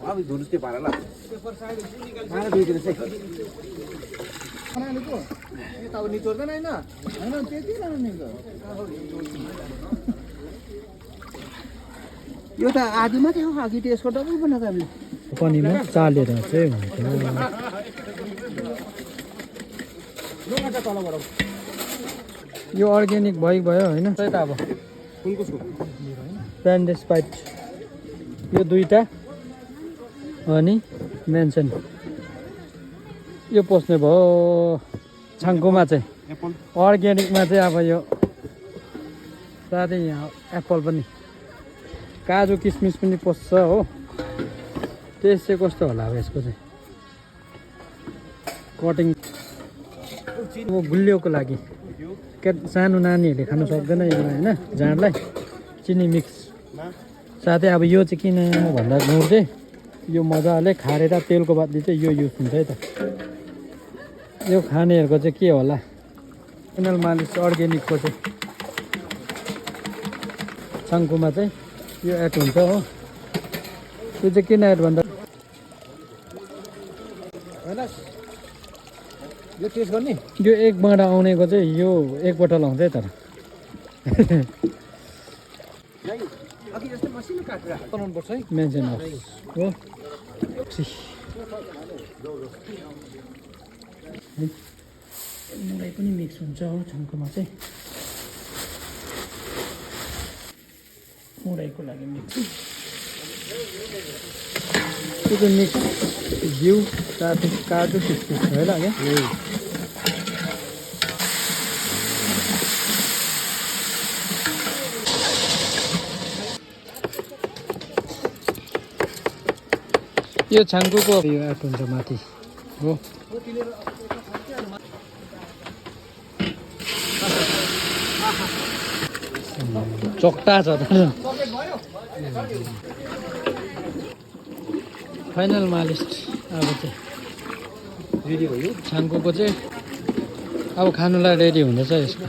अब धुनुस् त्यो पाराला मारा दुई दिन चाहिँ बनालेको यो त अब निचोर्दैन हैन हैन त्यति सानो निको यो त आधी मात्रै हो अघि त यसको डबल बनाएको हामीले पनीमा चालेर चाहिँ हुन्छ लोमाटा तल गरौ यो अर्ग्यानिक भयो हैन त्यही त अब फुलको छु ब्यान्डेज पाइप यो दुईटा अनि मेन्सन यो पस्ने भयो छाङ्कोमा चाहिँ अर्ग्यानिकमा चाहिँ अब यो साथै यहाँ एप्पल पनि काजु किसमिस पनि पस्छ हो टेस्ट चाहिँ कस्तो होला अब यसको चाहिँ कटिङ गुलियोको लागि सानो नानीहरूले खानु सक्दैन यो होइन जाँडलाई चिनी मिक्स साथै अब यो चाहिँ किन भन्दा गुड चाहिँ यो मजाले खारेर तेलको बदली चाहिँ यो युज हुन्छ है त यो खानेहरूको चाहिँ के होला फाइनल मालिस अर्ग्यानिकको चाहिँ छाङ्कुमा चाहिँ यो एड हुन्छ हो यो चाहिँ किन एड भन्दा यो टेस्ट गर्ने यो एकबाट आउनेको चाहिँ यो एक बोतल आउँछ है तर अघि जस्तो मसिनो काटेर बनाउनु पर्छ है मेन्सन हो मुरै पनि मिक्स हुन्छ हो छाङ्कोमा चाहिँ मुरैको लागि मिक्स त्यो चाहिँ मिक्स घिउ साथै काजु किसमिस भयो ल क्या यो छाङ्कुको यो एड हुन्छ माथि हो चोक्टा छ त फाइनल मालिस अब चाहिँ रेडी भयो छाङ्कुको चाहिँ अब खानुलाई रेडी हुँदैछ यसको